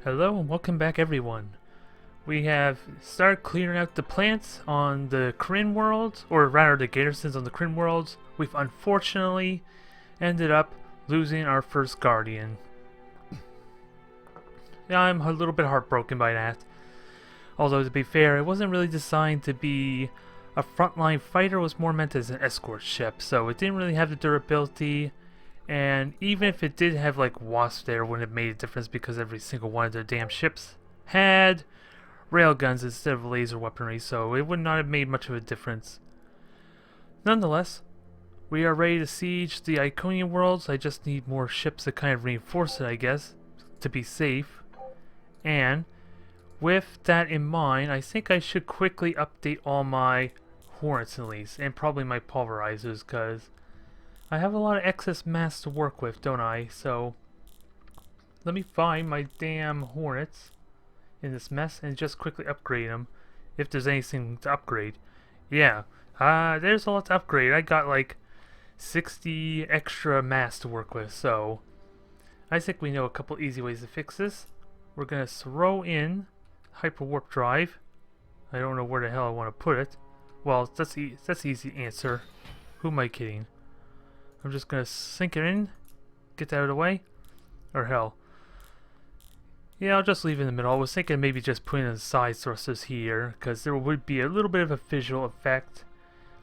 Hello and welcome back everyone. We have started clearing out the plants on the Krynn world, or rather the garrisons on the Krynn worlds. We've unfortunately ended up losing our first guardian. Yeah, I'm a little bit heartbroken by that. Although to be fair, it wasn't really designed to be a frontline fighter, it was more meant as an escort ship, so it didn't really have the durability. And even if it did have like wasps there, it wouldn't have made a difference because every single one of their damn ships had railguns instead of laser weaponry, so it would not have made much of a difference. Nonetheless, we are ready to siege the Iconian worlds. I just need more ships to kind of reinforce it, I guess, to be safe. And with that in mind, I think I should quickly update all my Hornets at least, and probably my pulverizers, because I have a lot of excess mass to work with, don't I? So let me find my damn Hornets in this mess and just quickly upgrade them if there's anything to upgrade. Yeah, there's a lot to upgrade. I got like 60 extra mass to work with, so I think we know a couple easy ways to fix this. We're gonna throw in hyper warp drive. I don't know where the hell I want to put it. Well, that's the easy answer. Who am I kidding? I'm just gonna sink it in, get that out of the way, or hell. Yeah, I'll just leave it in the middle. I was thinking maybe just putting in the side thrusters here, because there would be a little bit of a visual effect,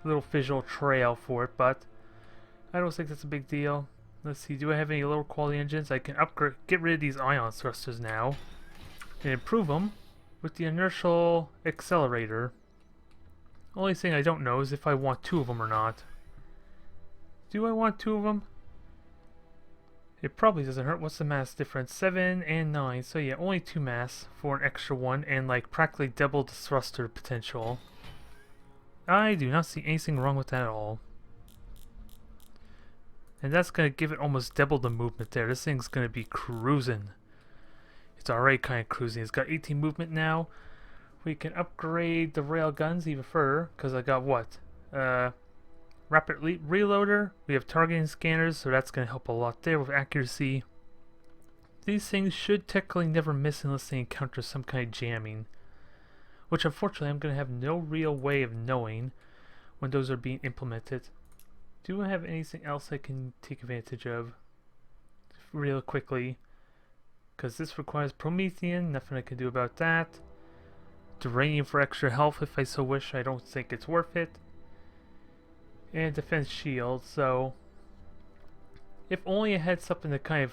a little visual trail for it, but I don't think that's a big deal. Let's see, do I have any lower quality engines? I can upgrade, get rid of these ion thrusters now, and improve them with the inertial accelerator. Only thing I don't know is if I want two of them or not. Do I want two of them? It probably doesn't hurt. What's the mass difference? 7 and 9. So yeah, only 2 mass for an extra one, and like practically double the thruster potential. I do not see anything wrong with that at all. And that's going to give it almost double the movement there. This thing's going to be cruising. It's already kind of cruising. It's got 18 movement now. We can upgrade the rail guns even further, because I got what? Rapid reloader. We have targeting scanners, so that's going to help a lot there with accuracy. These things should technically never miss unless they encounter some kind of jamming, which unfortunately I'm going to have no real way of knowing when those are being implemented. Do I have anything else I can take advantage of real quickly? Because this requires Promethean, nothing I can do about that. Duranium for extra health if I so wish. I don't think it's worth it. And defense shield, so if only I had something to kind of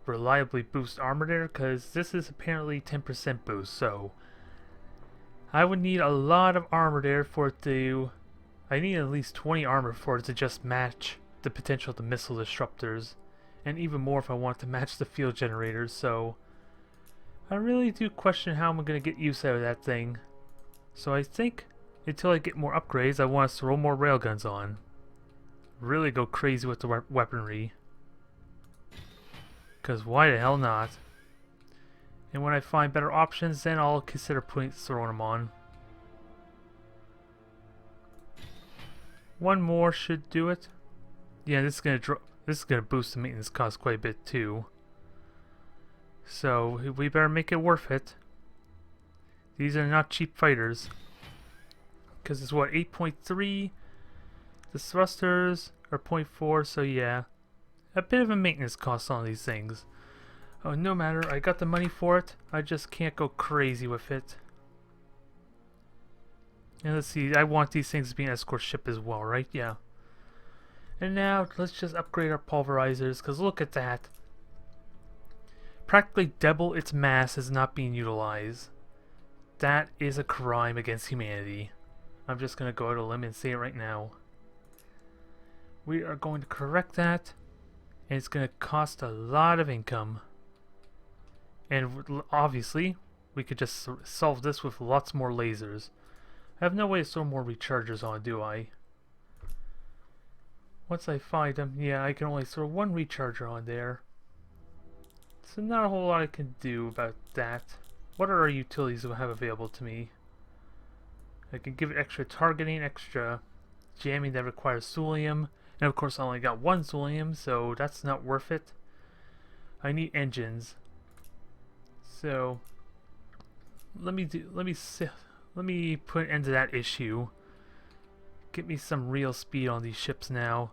reliably boost armor there, because this is apparently 10% boost, so I would need a lot of armor there for it to, I need at least 20 armor for it to just match the potential of the missile disruptors, and even more if I want to match the field generators, so I really do question how I'm going to get use out of that thing. So I think until I get more upgrades, I want to throw more railguns on. Really go crazy with the weaponry. Because why the hell not? And when I find better options, then I'll consider throwing them on. One more should do it. Yeah, this is gonna boost the maintenance cost quite a bit too. So we better make it worth it. These are not cheap fighters. Because it's what, 8.3? The thrusters are 0.4, so yeah. A bit of a maintenance cost on these things. Oh, no matter, I got the money for it. I just can't go crazy with it. And let's see, I want these things to be an escort ship as well, right? Yeah. And now, let's just upgrade our pulverizers, because look at that. Practically double its mass is not being utilized. That is a crime against humanity. I'm just going to go out on a limb and say it right now. We are going to correct that, and it's going to cost a lot of income. And obviously, we could just solve this with lots more lasers. I have no way to throw more rechargers on, do I? Once I find them, yeah, I can only throw one recharger on there. So not a whole lot I can do about that. What are our utilities that I have available to me? I can give it extra targeting, extra jamming that requires thulium. And of course I only got one thulium, so that's not worth it. I need engines. So let me put an end to that issue. Get me some real speed on these ships now.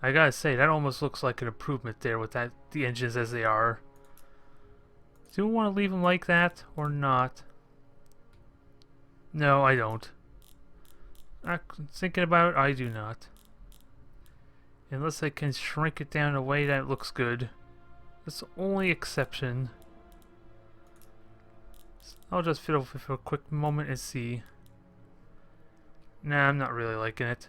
I gotta say, that almost looks like an improvement there with the engines as they are. Do we want to leave them like that or not? No, I don't. Thinking about it, I do not. Unless I can shrink it down in a way that looks good. That's the only exception. I'll just fiddle with it for a quick moment and see. Nah, I'm not really liking it.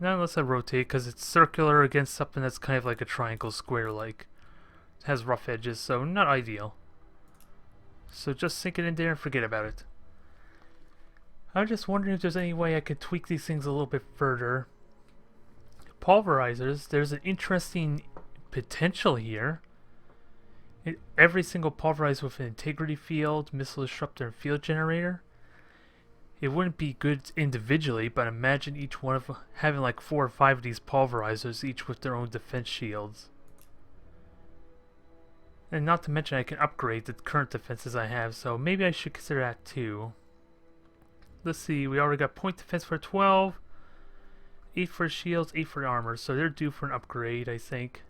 Not unless I rotate, because it's circular against something that's kind of like a triangle square-like. It has rough edges, so not ideal. So just sink it in there and forget about it. I'm just wondering if there's any way I could tweak these things a little bit further. Pulverizers, there's an interesting potential here. Every single pulverizer with an integrity field, missile disruptor, and field generator. It wouldn't be good individually, but imagine each one of having like 4 or 5 of these pulverizers, each with their own defense shields. And not to mention I can upgrade the current defenses I have, so maybe I should consider that too. Let's see, we already got point defense for 12, 8 for shields, 8 for armor, so they're due for an upgrade, I think.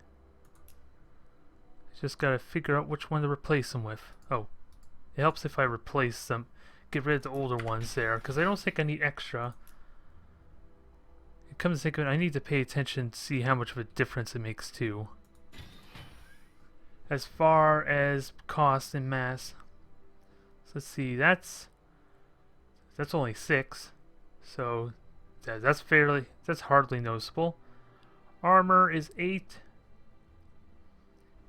Just gotta figure out which one to replace them with. Oh, it helps if I replace them. Get rid of the older ones there, because I don't think I need extra. It comes to think of it, I need to pay attention to see how much of a difference it makes too. As far as cost and mass. So let's see, that's only 6. So that's hardly noticeable. Armor is 8.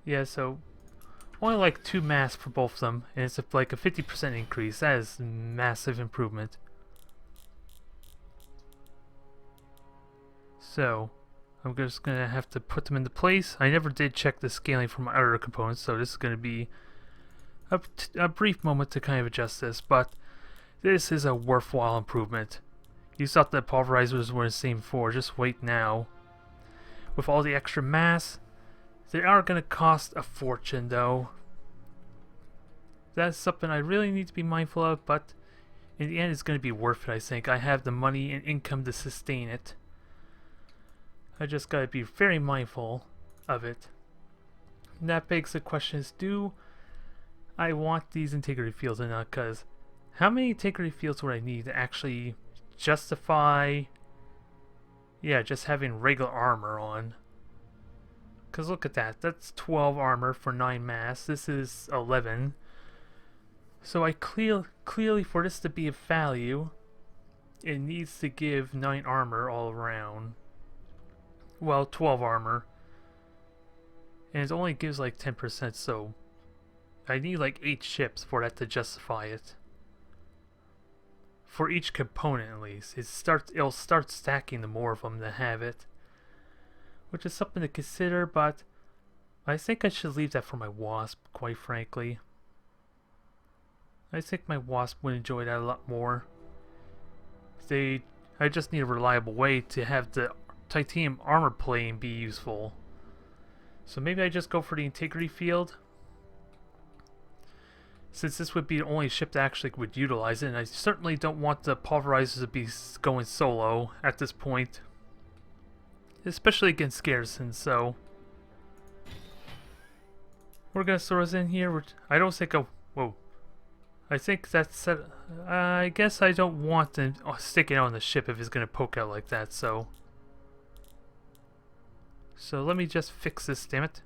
Yeah, so only like 2 mass for both of them, and it's like a 50% increase. That is a massive improvement. So I'm just gonna have to put them into place. I never did check the scaling for my other components, so this is gonna be a brief moment to kind of adjust this, but this is a worthwhile improvement. You thought the pulverizers were the same before, just wait now. With all the extra mass, they are going to cost a fortune though. That's something I really need to be mindful of, but in the end it's going to be worth it, I think. I have the money and income to sustain it. I just got to be very mindful of it. And that begs the question is, do I want these integrity fields or not? Because how many integrity fields would I need to actually justify, yeah, just having regular armor on? Because look at that, that's 12 armor for 9 mass, this is 11. So I clearly for this to be of value, it needs to give 9 armor all around. Well, 12 armor. And it only gives like 10%, so I need like 8 ships for that to justify it. For each component at least. It'll start stacking the more of them that have it. Which is something to consider, but I think I should leave that for my Wasp, quite frankly. I think my Wasp would enjoy that a lot more. I just need a reliable way to have the titanium armor plane be useful. So maybe I just go for the integrity field. Since this would be the only ship that actually would utilize it, and I certainly don't want the pulverizers to be going solo at this point. Especially against garrisons, so we're gonna throw us in here. I don't think whoa. I think that's set. I guess I don't want to stick it on the ship if it's gonna poke out like that, so let me just fix this, damn it.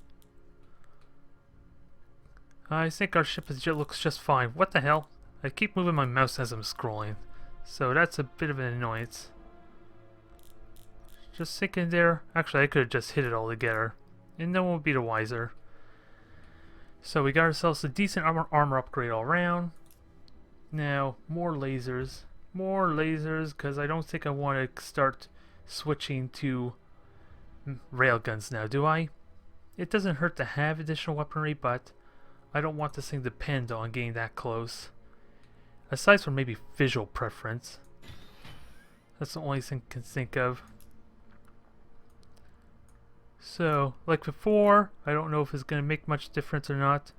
I think our ship looks just fine. What the hell? I keep moving my mouse as I'm scrolling, so that's a bit of an annoyance. Just sticking there. Actually, I could have just hit it all together, and no one would be the wiser. So we got ourselves a decent armor upgrade all around. Now, more lasers. More lasers, because I don't think I want to start switching to railguns now, do I? It doesn't hurt to have additional weaponry, but I don't want this thing to depend on getting that close. Aside from maybe visual preference. That's the only thing I can think of. So, like before, I don't know if it's going to make much difference or not.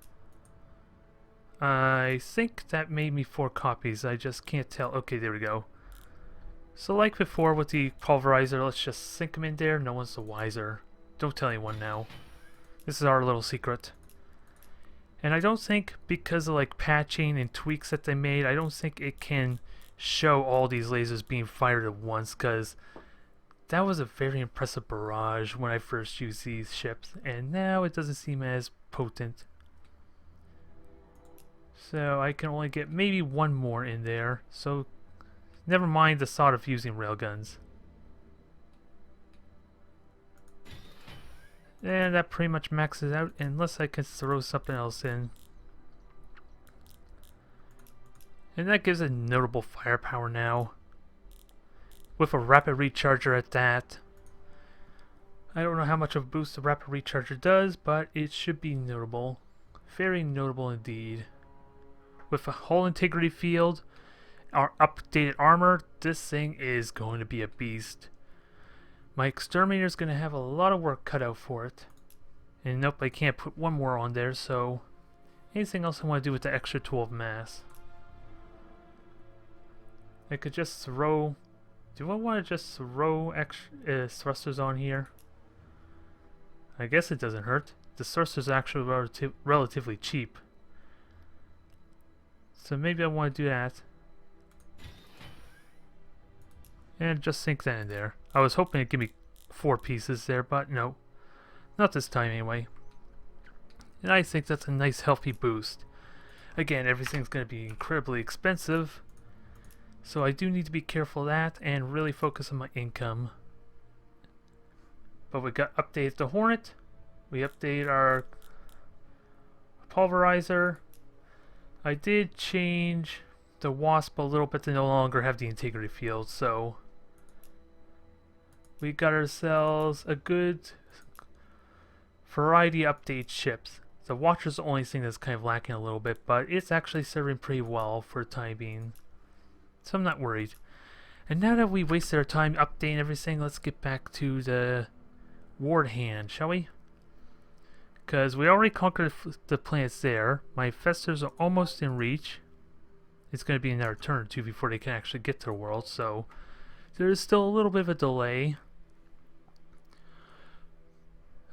I think that made me 4 copies. I just can't tell. Okay, there we go. So like before with the pulverizer, let's just sink them in there. No one's the wiser. Don't tell anyone now. This is our little secret. And I don't think, because of like patching and tweaks that they made, I don't think it can show all these lasers being fired at once, because that was a very impressive barrage when I first used these ships, and now it doesn't seem as potent. So I can only get maybe 1 more in there, so never mind the thought of using railguns. And that pretty much maxes out, unless I can throw something else in. And that gives it notable firepower now, with a rapid recharger at that. I don't know how much of a boost the rapid recharger does, but it should be notable. Very notable indeed. With a hull integrity field, our updated armor, this thing is going to be a beast. My exterminator is going to have a lot of work cut out for it. And nope, I can't put 1 more on there, so anything else I want to do with the extra 12 mass? I could just throw... Do I want to just throw extra thrusters on here? I guess it doesn't hurt. The thrusters are actually relatively cheap. So maybe I want to do that. And just sink that in there. I was hoping it'd give me 4 pieces there, but no. Not this time anyway. And I think that's a nice healthy boost. Again, everything's going to be incredibly expensive. So I do need to be careful of that and really focus on my income. But we got updated the Hornet. We updated our pulverizer. I did change the Wasp a little bit to no longer have the integrity field, so we got ourselves a good variety of update ships. The Watcher's the only thing that's kind of lacking a little bit, but it's actually serving pretty well for the time being. So I'm not worried. And now that we wasted our time updating everything, let's get back to the Ward Hand, shall we? Because we already conquered the planets there. My Festers are almost in reach. It's going to be another turn or 2 before they can actually get to the world, so there is still a little bit of a delay.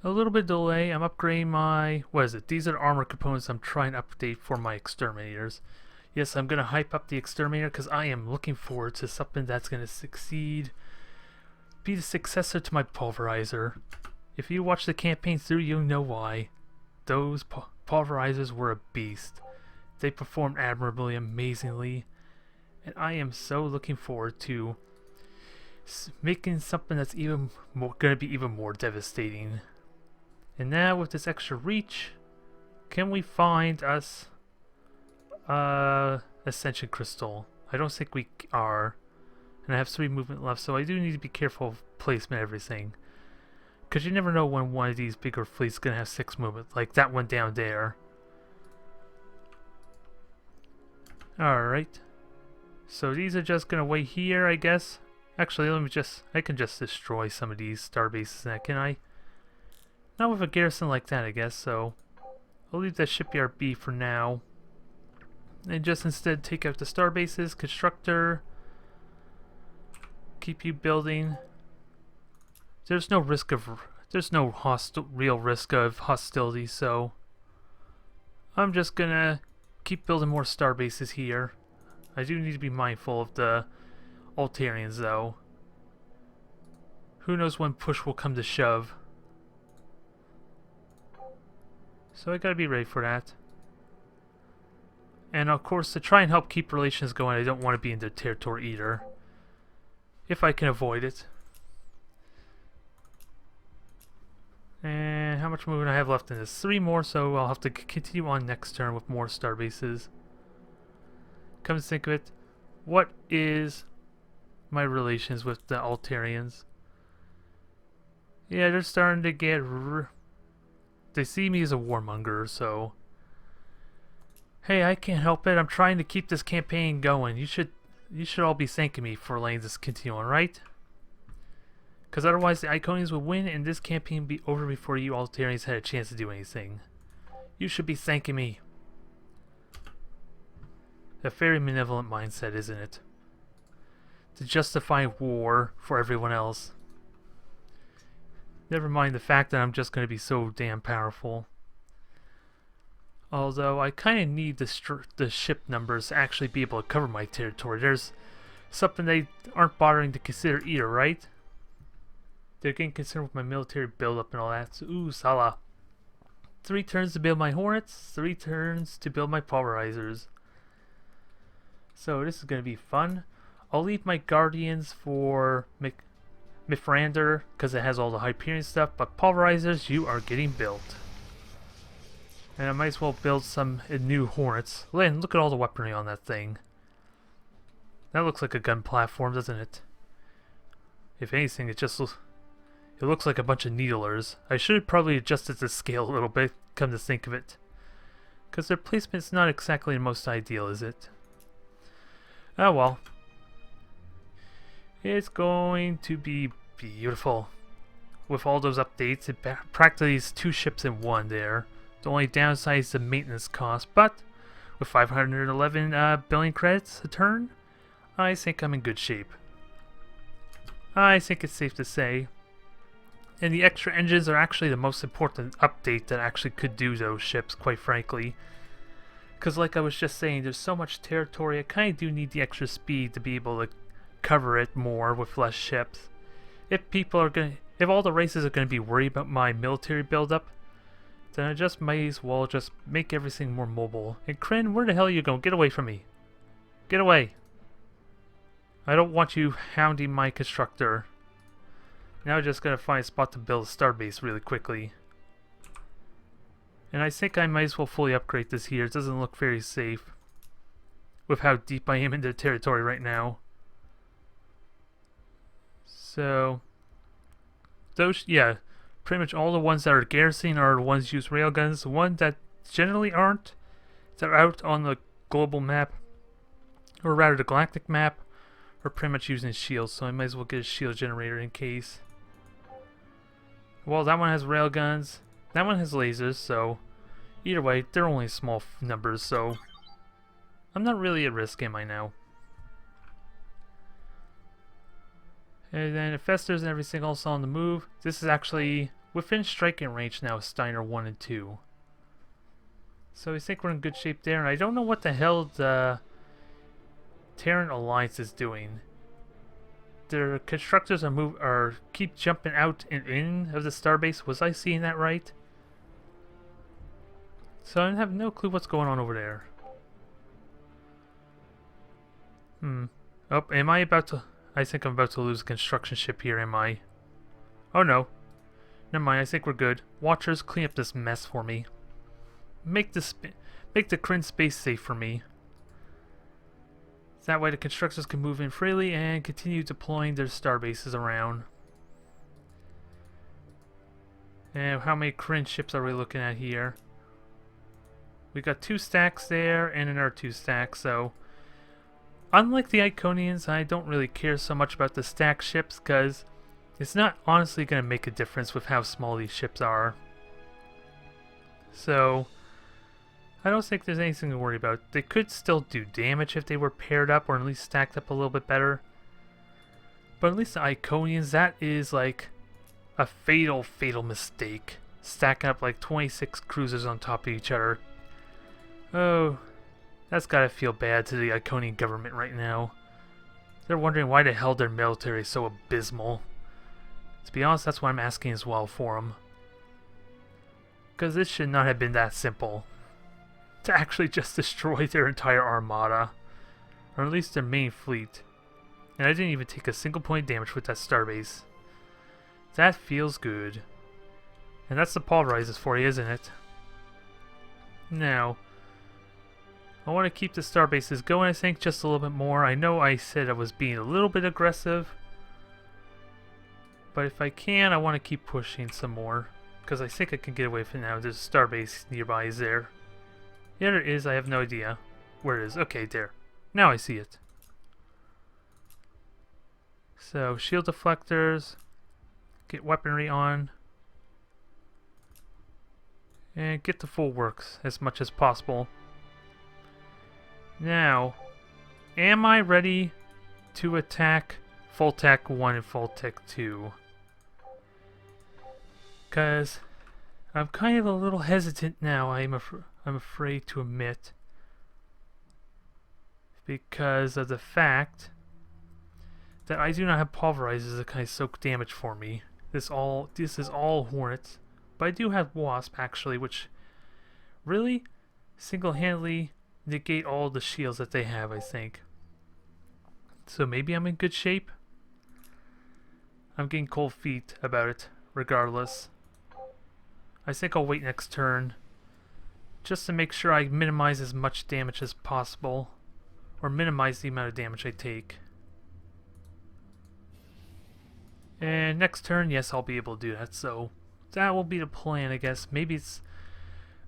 I'm upgrading my... What is it? These are the armor components I'm trying to update for my exterminators. Yes, I'm going to hype up the exterminator because I am looking forward to something that's going to succeed. Be the successor to my pulverizer. If you watch the campaign through, you'll know why. Those pulverizers were a beast. They performed admirably, amazingly. And I am so looking forward to making something that's even more, going to be even more devastating. And now with this extra reach, can we find us Ascension Crystal? I don't think we are. And I have 3 movement left, so I do need to be careful of placement and everything. Because you never know when one of these bigger fleets is going to have 6 movement, like that one down there. Alright. So these are just going to wait here, I guess. Actually, I can just destroy some of these star bases now, can I? Not with a garrison like that, I guess, so I'll leave that shipyard be for now. And just instead take out the star bases, constructor. Keep you building. There's no risk of... There's no real risk of hostility, so I'm just gonna keep building more star bases here. I do need to be mindful of the Altarians, though. Who knows when push will come to shove. So I gotta be ready for that. And of course, to try and help keep relations going, I don't want to be in their territory either. If I can avoid it. And how much movement I have left in this? 3 more, so I'll have to continue on next turn with more star bases. Come to think of it, what is my relations with the Altarians? Yeah, they're starting to get... They see me as a warmonger, so... Hey, I can't help it. I'm trying to keep this campaign going. You should all be thanking me for letting this continue on, right? Because otherwise the Iconians would win and this campaign would be over before you Altarians had a chance to do anything. You should be thanking me. A very benevolent mindset, isn't it? To justify war for everyone else. Never mind the fact that I'm just going to be so damn powerful. Although I kind of need the ship numbers to actually be able to cover my territory. There's something they aren't bothering to consider either, right? They're getting concerned with my military buildup and all that. So, ooh, Salah. 3 turns to build my Hornets, 3 turns to build my Pulverizers. So this is going to be fun. I'll leave my Guardians for Mithrander because it has all the Hyperion stuff, but Pulverizers, you are getting built. And I might as well build some new Hornets. Lynn, look at all the weaponry on that thing. That looks like a gun platform, doesn't it? If anything, it looks like a bunch of needlers. I should probably adjust it to scale a little bit, come to think of it. Because their placement's not exactly the most ideal, is it? Oh well. It's going to be beautiful. With all those updates, it practically is 2 ships in 1 there. The only downside is the maintenance cost, but with 511 billion credits a turn, I think I'm in good shape. I think it's safe to say. And the extra engines are actually the most important update that actually could do those ships, quite frankly. Because like I was just saying, there's so much territory, I kind of do need the extra speed to be able to cover it more with less ships. If all the races are going to be worried about my military buildup, then I just might as well just make everything more mobile. And Krynn, where the hell are you going? Get away from me. Get away. I don't want you hounding my constructor. Now I'm just going to find a spot to build a starbase really quickly. And I think I might as well fully upgrade this here. It doesn't look very safe with how deep I am in their territory right now. So, those, yeah, pretty much all the ones that are garrisoning are the ones use railguns. The ones that generally aren't, that are out on the global map, or rather the galactic map, are pretty much using shields. So I might as well get a shield generator in case. Well, that one has railguns. That one has lasers, so either way, they're only small numbers, so I'm not really at risk, am I now? And then Infestors and everything else on the move. This is actually within striking range now, Steiner 1 and 2. So I think we're in good shape there, and I don't know what the hell the Terran Alliance is doing. Their constructors are keep jumping out and in of the starbase. Was I seeing that right? So I have no clue what's going on over there. Oh, am I about to... I think I'm about to lose a construction ship here, am I? Oh no. Never mind, I think we're good. Watchers, clean up this mess for me. Make the Krynn space safe for me. That way the constructors can move in freely and continue deploying their starbases around. And how many Krynn ships are we looking at here? We got 2 stacks there and another 2 stacks, so unlike the Iconians, I don't really care so much about the stack ships because it's not honestly going to make a difference with how small these ships are. So I don't think there's anything to worry about. They could still do damage if they were paired up or at least stacked up a little bit better. But at least the Iconians, that is like a fatal mistake. Stacking up like 26 cruisers on top of each other. Oh, that's gotta feel bad to the Iconian government right now. They're wondering why the hell their military is so abysmal. To be honest, that's what I'm asking as well for them. Because this should not have been that simple. To actually just destroy their entire armada. Or at least their main fleet. And I didn't even take a single point of damage with that starbase. That feels good. And that's the pulverizers for you, isn't it? Now, I want to keep the starbases going, I think, just a little bit more. I know I said I was being a little bit aggressive. But if I can, I want to keep pushing some more. Because I think I can get away from now. There's a starbase nearby, is there? Yeah, there is. I have no idea where it is. Okay, there. Now I see it. So, shield deflectors. Get weaponry on. And get the full works as much as possible. Now, am I ready to attack Voltec 1 and Voltec 2? Because I'm kind of a little hesitant now, I'm afraid to admit. Because of the fact that I do not have pulverizers that kind of soak damage for me. This is all Hornets. But I do have Wasp, actually, which really single-handedly negate all the shields that they have, I think. So maybe I'm in good shape? I'm getting cold feet about it, regardless. I think I'll wait next turn, just to make sure I minimize as much damage as possible, or minimize the amount of damage I take. And next turn, yes, I'll be able to do that, so that will be the plan, I guess. Maybe it's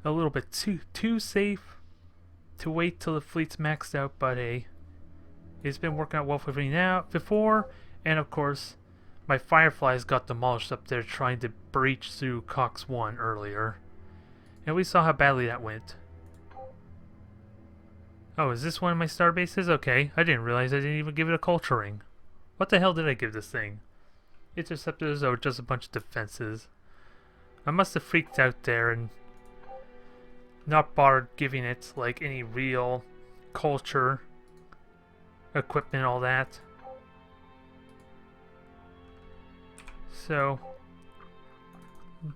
a little bit too safe to wait till the fleet's maxed out, but hey, it's been working out well for me now before, and of course, my Fireflies got demolished up there trying to breach through Cox 1 earlier. And we saw how badly that went. Oh, is this one of my star bases? Okay, I didn't realize I didn't even give it a culture ring. What the hell did I give this thing? Interceptors or just a bunch of defenses? I must have freaked out there and not bothered giving it like any real culture, equipment, all that. So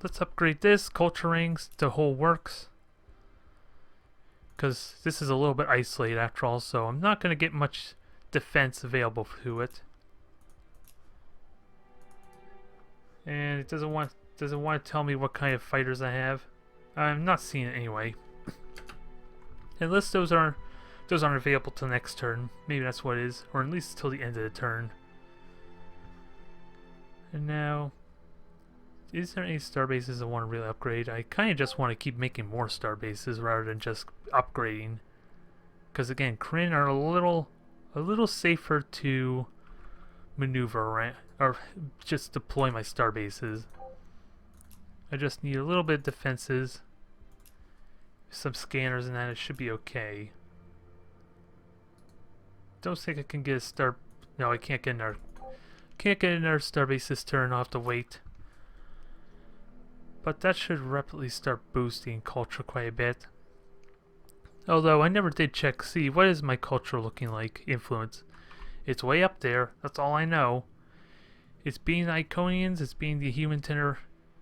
let's upgrade this culture rings to whole works, because this is a little bit isolated after all, so I'm not going to get much defense available to it. And it doesn't want to tell me what kind of fighters I have. I'm not seeing it anyway. Unless those aren't available till next turn. Maybe that's what it is, or at least till the end of the turn. And now, is there any star bases I want to really upgrade? I kind of just want to keep making more star bases rather than just upgrading. Because again, Krynn are a little safer to maneuver around, or just deploy my star bases. I just need a little bit of defenses, some scanners, and then it should be okay. Don't think I can get a star. No, I can't get another. Can't get another starbase this turn. I'll have to wait. But that should rapidly start boosting culture quite a bit. Although I never did check, see, what is my culture looking like, influence? It's way up there, that's all I know. It's being the Iconians, it's being the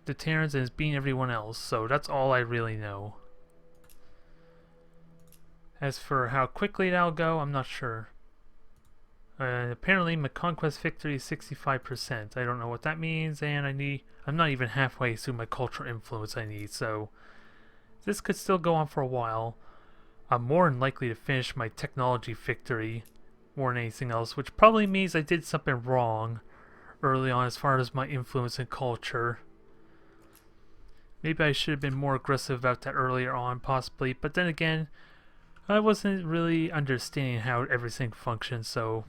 the Terrans, and it's being everyone else, so that's all I really know. As for how quickly that'll go, I'm not sure. Apparently my conquest victory is 65%. I don't know what that means, and I'm not even halfway through my cultural influence I need, so this could still go on for a while. I'm more than likely to finish my technology victory more than anything else, which probably means I did something wrong early on as far as my influence and culture. Maybe I should have been more aggressive about that earlier on, possibly, but then again, I wasn't really understanding how everything functions, so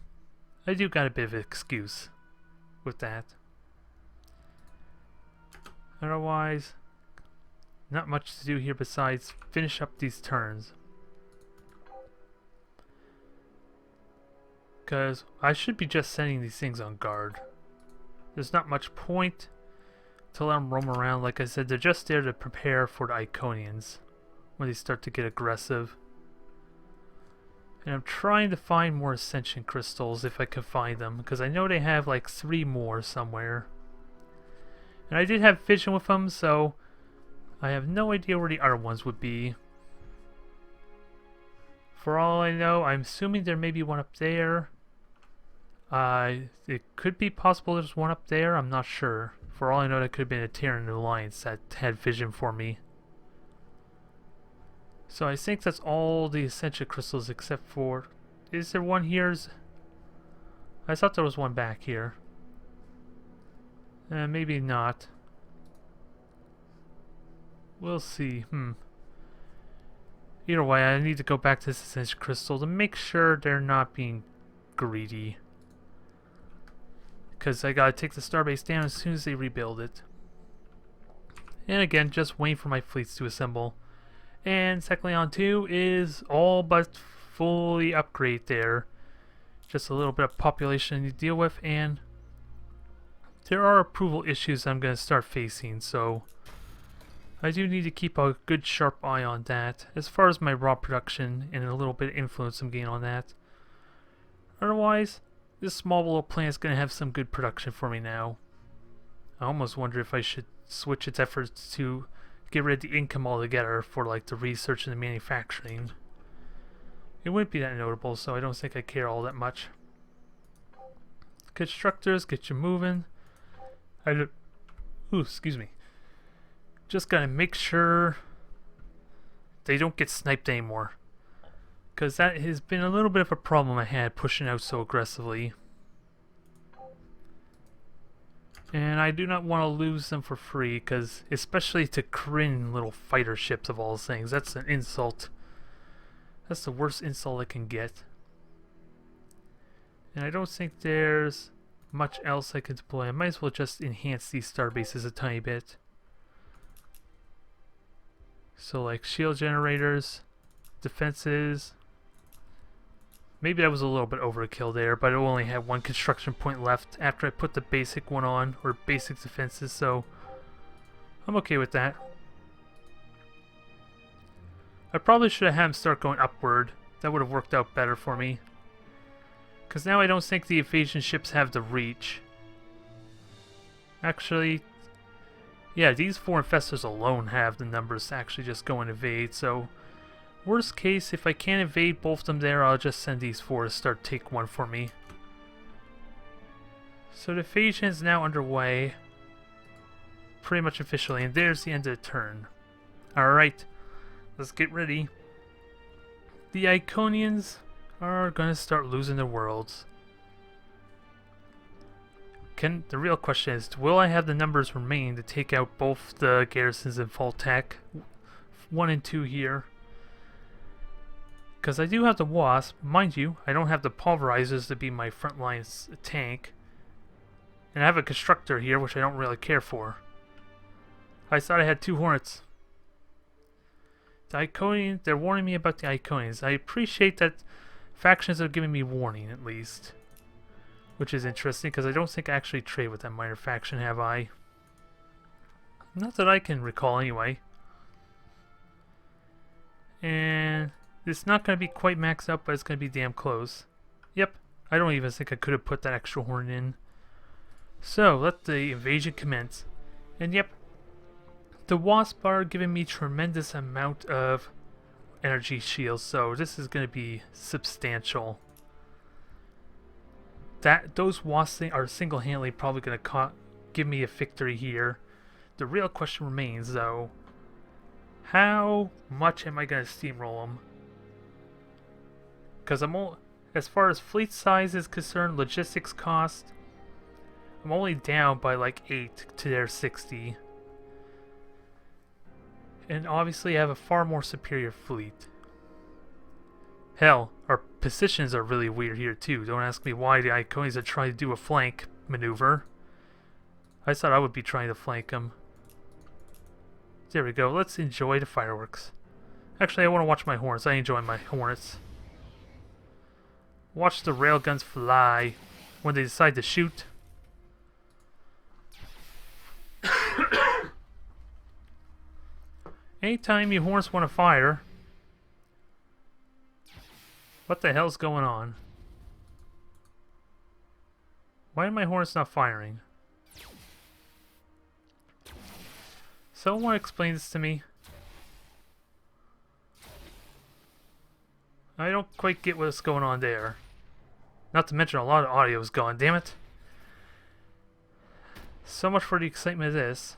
I do got a bit of an excuse with that. Otherwise, not much to do here besides finish up these turns. Because I should be just sending these things on guard. There's not much point to let them roam around. Like I said, they're just there to prepare for the Iconians when they start to get aggressive. And I'm trying to find more Ascension Crystals if I can find them, because I know they have like 3 more somewhere. And I did have vision with them, so I have no idea where the other ones would be. For all I know, I'm assuming there may be one up there. It could be possible there's one up there, I'm not sure. For all I know, that could have been a Terran Alliance that had vision for me. So I think that's all the Ascension Crystals except for... Is there one here? I thought there was one back here. Maybe not. We'll see. Either way, I need to go back to this Ascension Crystal to make sure they're not being greedy. because I gotta take the starbase down as soon as they rebuild it. And again, just waiting for my fleets to assemble. And Secleon 2 is all but fully upgrade there. Just a little bit of population to deal with, and there are approval issues I'm going to start facing, so I do need to keep a good sharp eye on that. As far as my raw production and a little bit of influence I'm getting on that. Otherwise, this small little plant is going to have some good production for me now. I almost wonder if I should switch its efforts to get rid of the income altogether for like the research and the manufacturing. It wouldn't be that notable, so I don't think I care all that much. Constructors, get you moving. Ooh, excuse me. Just gotta make sure they don't get sniped anymore, because that has been a little bit of a problem I had pushing out so aggressively. And I do not want to lose them for free, because especially to Krynn little fighter ships of all things, that's an insult. That's the worst insult I can get. And I don't think there's much else I can deploy. I might as well just enhance these star bases a tiny bit. So like shield generators, defenses. Maybe that was a little bit overkill there, but I only had one construction point left after I put the basic one on, or basic defenses, so I'm okay with that. I probably should have had him start going upward. That would have worked out better for me. Because now I don't think the invasion ships have the reach. Actually, yeah, these 4 infestors alone have the numbers to actually just go and invade, so worst case, if I can't invade both of them there, I'll just send these 4 to start take 1 for me. So the invasion is now underway. Pretty much officially, and there's the end of the turn. Alright, let's get ready. The Iconians are gonna start losing their worlds. The real question is, will I have the numbers remaining to take out both the garrisons in Voltec? 1 and 2 here. Because I do have the Wasp, mind you, I don't have the Pulverizers to be my frontline tank. And I have a Constructor here, which I don't really care for. I thought I had 2 Hornets. The Iconians, they're warning me about the Iconians. I appreciate that factions are giving me warning, at least. Which is interesting, because I don't think I actually trade with that minor faction, have I? Not that I can recall, anyway. And it's not going to be quite maxed out, but it's going to be damn close. Yep, I don't even think I could have put that extra horn in. So, let the invasion commence. And yep, the Wasp are giving me tremendous amount of energy shields, so this is going to be substantial. Those Wasps are single-handedly probably going to give me a victory here. The real question remains, though, how much am I going to steamroll them? Because as far as fleet size is concerned, logistics cost, I'm only down by like 8 to their 60. And obviously I have a far more superior fleet. Hell, our positions are really weird here too. Don't ask me why the Iconians are trying to do a flank maneuver. I thought I would be trying to flank them. There we go. Let's enjoy the fireworks. Actually, I want to watch my Hornets. I enjoy my Hornets. Watch the railguns fly when they decide to shoot. Anytime you Hornets want to fire, what the hell's going on? Why are my Hornets not firing? Someone want to explain this to me? I don't quite get what's going on there. Not to mention a lot of audio is gone, damn it. So much for the excitement of this.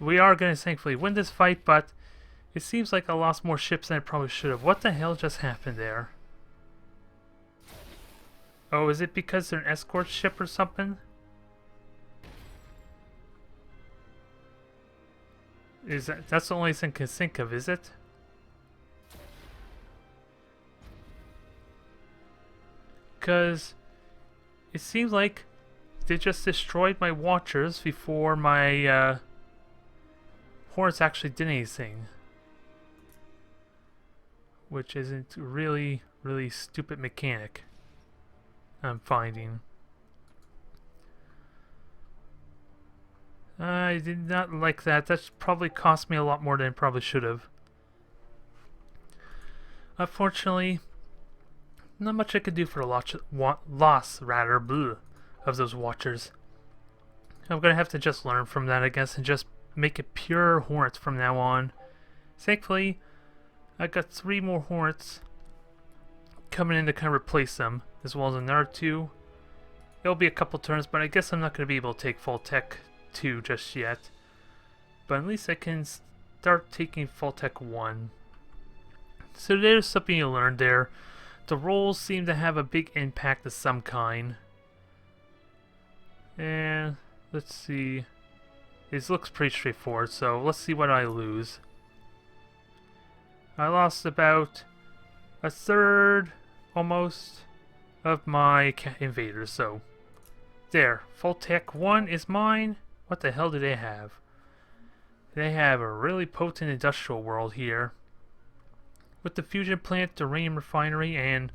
We are going to thankfully win this fight, but it seems like I lost more ships than I probably should have. What the hell just happened there? Oh, is it because they're an escort ship or something? That's the only thing I can think of, is it? because it seems like they just destroyed my watchers before my hornets actually did anything. Which isn't really stupid mechanic I'm finding. I did not like that. That's probably cost me a lot more than it probably should have. Unfortunately, not much I could do for the loss of those watchers. I'm gonna have to just learn from that, I guess, and just make it pure hornets from now on. Thankfully, I got 3 more hornets coming in to kind of replace them, as well as another 2. It'll be a couple turns, but I guess I'm not going to be able to take Voltec 2 just yet. But at least I can start taking Voltec 1. So there's something you learned there. The rolls seem to have a big impact of some kind. And let's see. It looks pretty straightforward, so let's see what I lose. I lost about a third, almost, of my invaders, so there. Voltec 1 is mine. What the hell do they have? They have a really potent industrial world here. With the fusion plant, the uranium refinery, and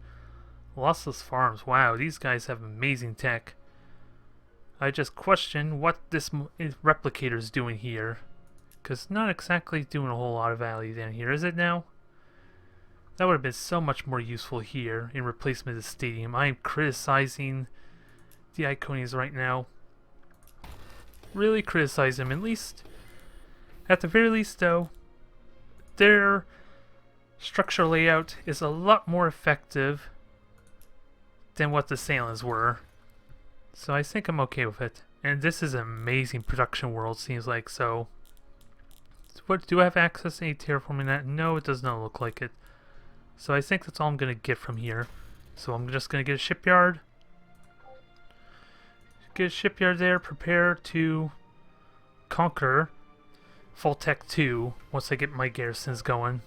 lossless farms. Wow, these guys have amazing tech. I just question what this replicator is doing here. Because not exactly doing a whole lot of value down here, is it now? That would have been so much more useful here in replacement of the stadium. I am criticizing the Iconians right now. Really criticize them, at least. At the very least, though, their structure layout is a lot more effective than what the Sailors were. So I think I'm okay with it. And this is an amazing production world, seems like, so... What, do I have access to any terraforming that? No, it does not look like it. So I think that's all I'm going to get from here. So I'm just going to get a shipyard. Get a shipyard there, prepare to conquer Voltec 2 once I get my garrisons going.